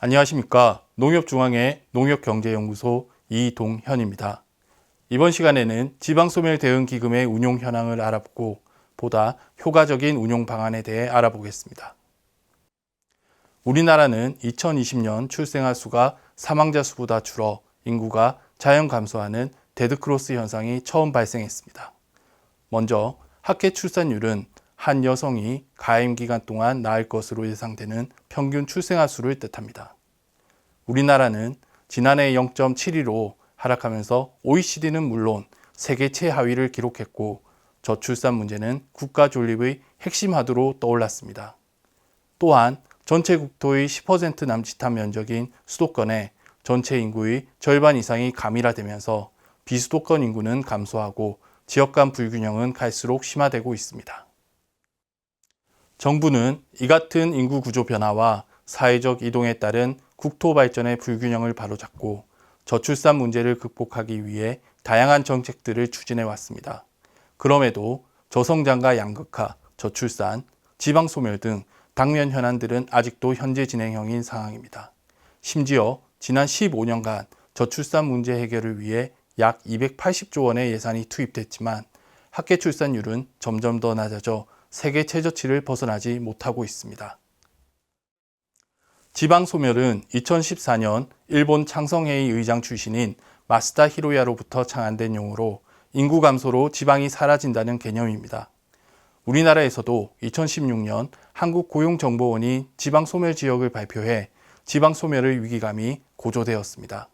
안녕하십니까. 농협중앙회 농협경제연구소 이동현입니다. 이번 시간에는 지방소멸대응기금의 운용 현황을 알아보고 보다 효과적인 운용 방안에 대해 알아보겠습니다. 우리나라는 2020년 출생아 수가 사망자 수보다 줄어 인구가 자연 감소하는 데드크로스 현상이 처음 발생했습니다. 먼저 학계 출산율은 한 여성이 가임 기간 동안 낳을 것으로 예상되는 평균 출생아 수를 뜻합니다. 우리나라는 지난해 0.72로 하락하면서 OECD는 물론 세계 최하위를 기록했고 저출산 문제는 국가 존립의 핵심 하두로 떠올랐습니다. 또한 전체 국토의 10% 남짓한 면적인 수도권의 전체 인구의 절반 이상이 가밀화되면서 비수도권 인구는 감소하고 지역 간 불균형은 갈수록 심화되고 있습니다. 정부는 이 같은 인구 구조 변화와 사회적 이동에 따른 국토 발전의 불균형을 바로잡고 저출산 문제를 극복하기 위해 다양한 정책들을 추진해 왔습니다. 그럼에도 저성장과 양극화, 저출산, 지방소멸 등 당면 현안들은 아직도 현재 진행형인 상황입니다. 심지어 지난 15년간 저출산 문제 해결을 위해 약 280조 원의 예산이 투입됐지만 학계 출산율은 점점 더 낮아져 세계 최저치를 벗어나지 못하고 있습니다. 지방소멸은 2014년 일본 창성회의 의장 출신인 마스다 히로야로부터 창안된 용어로 인구 감소로 지방이 사라진다는 개념입니다. 우리나라에서도 2016년 한국고용정보원이 지방소멸 지역을 발표해 지방소멸의 위기감이 고조되었습니다.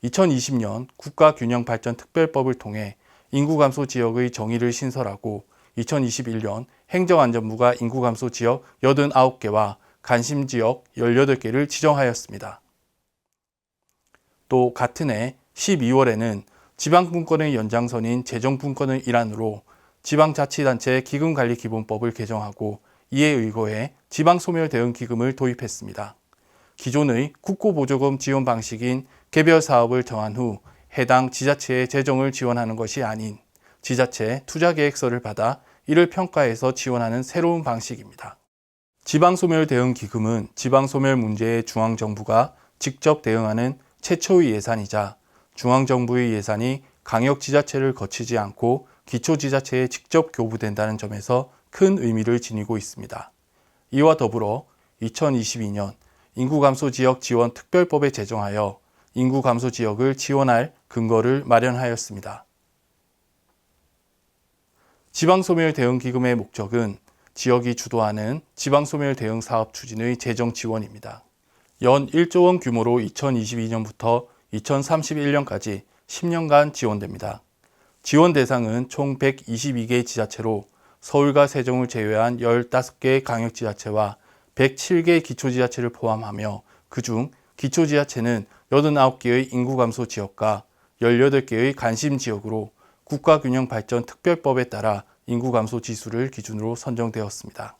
2020년 국가균형발전특별법을 통해 인구감소 지역의 정의를 신설하고 2021년 행정안전부가 인구감소 지역 89개와 관심지역 18개를 지정하였습니다. 또 같은 해 12월에는 지방분권의 연장선인 재정분권의 일환으로 지방자치단체 기금관리기본법을 개정하고 이에 의거해 지방소멸대응기금을 도입했습니다. 기존의 국고보조금 지원 방식인 개별 사업을 정한 후 해당 지자체의 재정을 지원하는 것이 아닌 지자체 투자계획서를 받아 이를 평가해서 지원하는 새로운 방식입니다. 지방소멸대응기금은 지방소멸 문제에 중앙정부가 직접 대응하는 최초의 예산이자 중앙정부의 예산이 강역지자체를 거치지 않고 기초지자체에 직접 교부된다는 점에서 큰 의미를 지니고 있습니다. 이와 더불어 2022년 인구감소지역 지원특별법에 제정하여 인구감소지역을 지원할 근거를 마련하였습니다. 지방소멸대응기금의 목적은 지역이 주도하는 지방소멸 대응 사업 추진의 재정 지원입니다. 연 1조 원 규모로 2022년부터 2031년까지 10년간 지원됩니다. 지원 대상은 총 122개 지자체로 서울과 세종을 제외한 15개 강역지자체와 107개 기초지자체를 포함하며 그중 기초지자체는 89개의 인구감소 지역과 18개의 관심지역으로 국가균형발전특별법에 따라 인구감소 지수를 기준으로 선정되었습니다.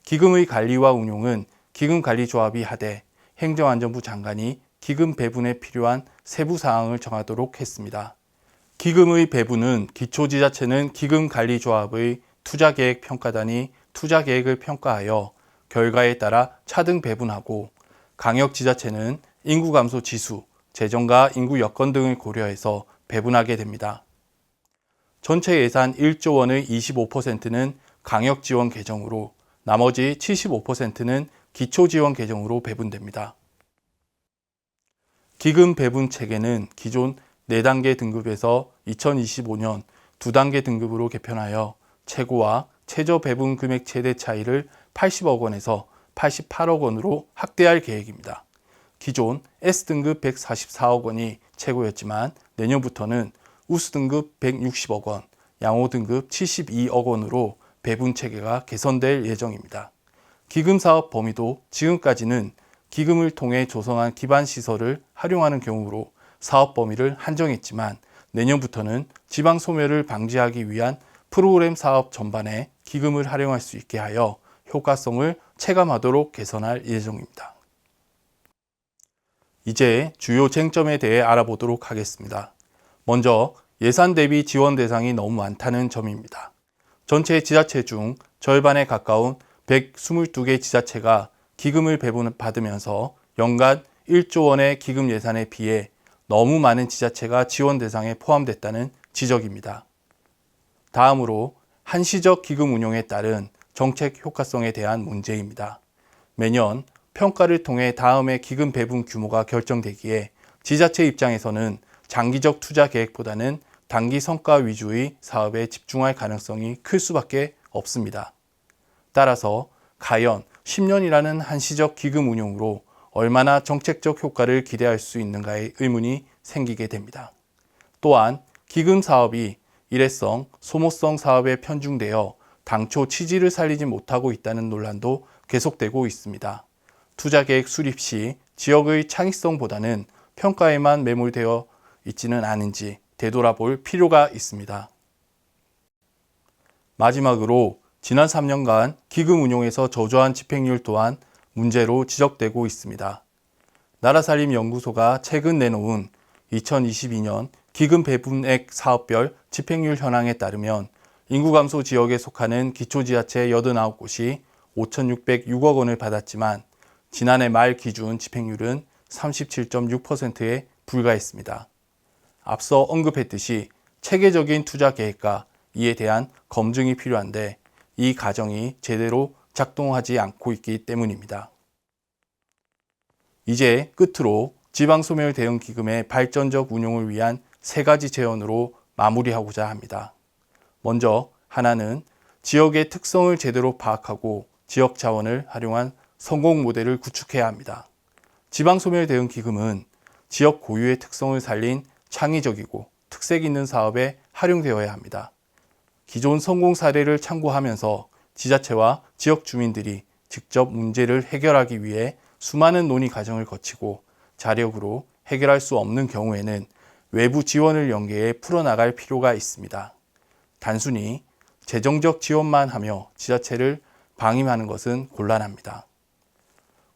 기금의 관리와 운용은 기금관리조합이 하되 행정안전부 장관이 기금 배분에 필요한 세부 사항을 정하도록 했습니다. 기금의 배분은 기초지자체는 기금관리조합의 투자계획평가단이 투자계획을 평가하여 결과에 따라 차등 배분하고 강역지자체는 인구감소 지수, 재정과 인구 여건 등을 고려해서 배분하게 됩니다. 전체 예산 1조 원의 25%는 강역지원 계정으로 나머지 75%는 기초지원 계정으로 배분됩니다. 기금 배분 체계는 기존 4단계 등급에서 2025년 2단계 등급으로 개편하여 최고와 최저 배분 금액 최대 차이를 80억 원에서 88억 원으로 확대할 계획입니다. 기존 S등급 144억 원이 최고였지만 내년부터는 우수등급 160억 원, 양호등급 72억 원으로 배분 체계가 개선될 예정입니다. 기금 사업 범위도 지금까지는 기금을 통해 조성한 기반 시설을 활용하는 경우로 사업 범위를 한정했지만 내년부터는 지방 소멸을 방지하기 위한 프로그램 사업 전반에 기금을 활용할 수 있게 하여 효과성을 체감하도록 개선할 예정입니다. 이제 주요 쟁점에 대해 알아보도록 하겠습니다. 먼저 예산 대비 지원 대상이 너무 많다는 점입니다. 전체 지자체 중 절반에 가까운 122개 지자체가 기금을 배분받으면서 연간 1조 원의 기금 예산에 비해 너무 많은 지자체가 지원 대상에 포함됐다는 지적입니다. 다음으로 한시적 기금 운용에 따른 정책 효과성에 대한 문제입니다. 매년 평가를 통해 다음의 기금 배분 규모가 결정되기에 지자체 입장에서는 장기적 투자 계획보다는 단기 성과 위주의 사업에 집중할 가능성이 클 수밖에 없습니다. 따라서 과연 10년이라는 한시적 기금 운용으로 얼마나 정책적 효과를 기대할 수 있는가의 의문이 생기게 됩니다. 또한 기금 사업이 일회성, 소모성 사업에 편중되어 당초 취지를 살리지 못하고 있다는 논란도 계속되고 있습니다. 투자계획 수립 시 지역의 창의성보다는 평가에만 매몰되어 있지는 않은지 되돌아볼 필요가 있습니다. 마지막으로 지난 3년간 기금 운용에서 저조한 집행률 또한 문제로 지적되고 있습니다. 나라살림연구소가 최근 내놓은 2022년 기금 배분액 사업별 집행률 현황에 따르면 인구 감소 지역에 속하는 기초지자체 89곳이 5,606억 원을 받았지만 지난해 말 기준 집행률은 37.6%에 불과했습니다. 앞서 언급했듯이 체계적인 투자 계획과 이에 대한 검증이 필요한데 이 과정이 제대로 작동하지 않고 있기 때문입니다. 이제 끝으로 지방소멸 대응 기금의 발전적 운용을 위한 3가지 제언으로 마무리하고자 합니다. 먼저 하나는 지역의 특성을 제대로 파악하고 지역 자원을 활용한 성공 모델을 구축해야 합니다. 지방소멸 대응 기금은 지역 고유의 특성을 살린 창의적이고 특색 있는 사업에 활용되어야 합니다. 기존 성공 사례를 참고하면서 지자체와 지역 주민들이 직접 문제를 해결하기 위해 수많은 논의 과정을 거치고 자력으로 해결할 수 없는 경우에는 외부 지원을 연계해 풀어나갈 필요가 있습니다. 단순히 재정적 지원만 하며 지자체를 방임하는 것은 곤란합니다.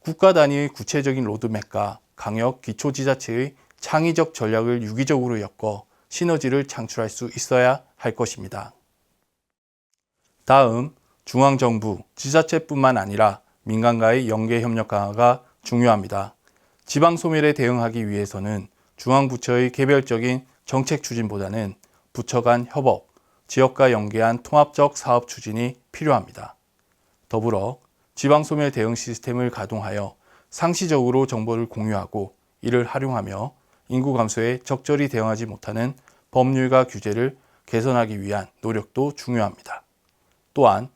국가 단위의 구체적인 로드맵과 강역 기초지자체의 창의적 전략을 유기적으로 엮어 시너지를 창출할 수 있어야 할 것입니다. 다음, 중앙정부, 지자체뿐만 아니라 민간과의 연계 협력 강화가 중요합니다. 지방소멸에 대응하기 위해서는 중앙부처의 개별적인 정책 추진보다는 부처 간 협업, 지역과 연계한 통합적 사업 추진이 필요합니다. 더불어 지방소멸 대응 시스템을 가동하여 상시적으로 정보를 공유하고 이를 활용하며 인구 감소에 적절히 대응하지 못하는 법률과 규제를 개선하기 위한 노력도 중요합니다. 또한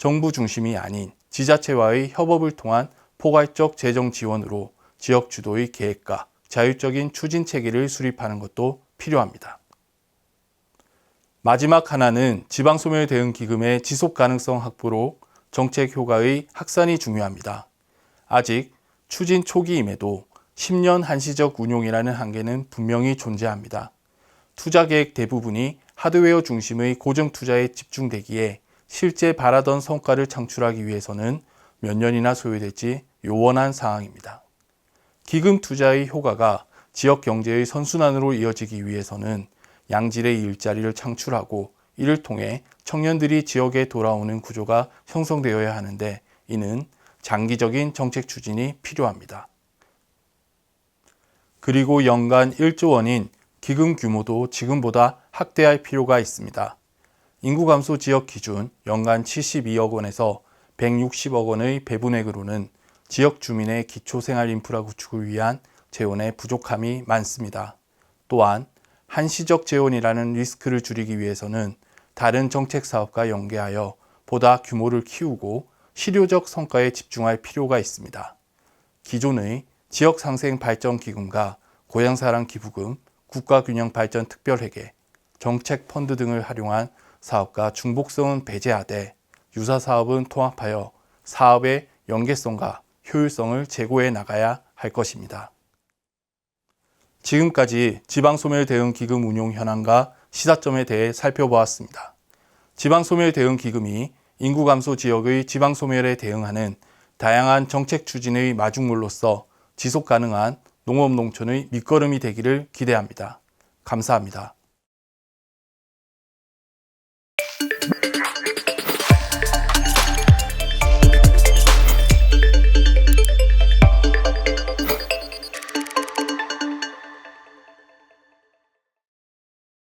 정부 중심이 아닌 지자체와의 협업을 통한 포괄적 재정 지원으로 지역 주도의 계획과 자율적인 추진 체계를 수립하는 것도 필요합니다. 마지막 하나는 지방소멸 대응 기금의 지속 가능성 확보로 정책 효과의 확산이 중요합니다. 아직 추진 초기임에도 10년 한시적 운용이라는 한계는 분명히 존재합니다. 투자 계획 대부분이 하드웨어 중심의 고정 투자에 집중되기에 실제 바라던 성과를 창출하기 위해서는 몇 년이나 소요될지 요원한 상황입니다. 기금 투자의 효과가 지역 경제의 선순환으로 이어지기 위해서는 양질의 일자리를 창출하고 이를 통해 청년들이 지역에 돌아오는 구조가 형성되어야 하는데 이는 장기적인 정책 추진이 필요합니다. 그리고 연간 1조 원인 기금 규모도 지금보다 확대할 필요가 있습니다. 인구 감소 지역 기준 연간 72억 원에서 160억 원의 배분액으로는 지역 주민의 기초생활 인프라 구축을 위한 재원의 부족함이 많습니다. 또한 한시적 재원이라는 리스크를 줄이기 위해서는 다른 정책 사업과 연계하여 보다 규모를 키우고 실효적 성과에 집중할 필요가 있습니다. 기존의 지역상생발전기금과 고향사랑기부금, 국가균형발전특별회계, 정책펀드 등을 활용한 사업과 중복성은 배제하되 유사사업은 통합하여 사업의 연계성과 효율성을 제고해 나가야 할 것입니다. 지금까지 지방소멸 대응 기금 운용 현황과 시사점에 대해 살펴보았습니다. 지방소멸 대응 기금이 인구 감소 지역의 지방소멸에 대응하는 다양한 정책 추진의 마중물로서 지속 가능한 농업 농촌의 밑거름이 되기를 기대합니다. 감사합니다.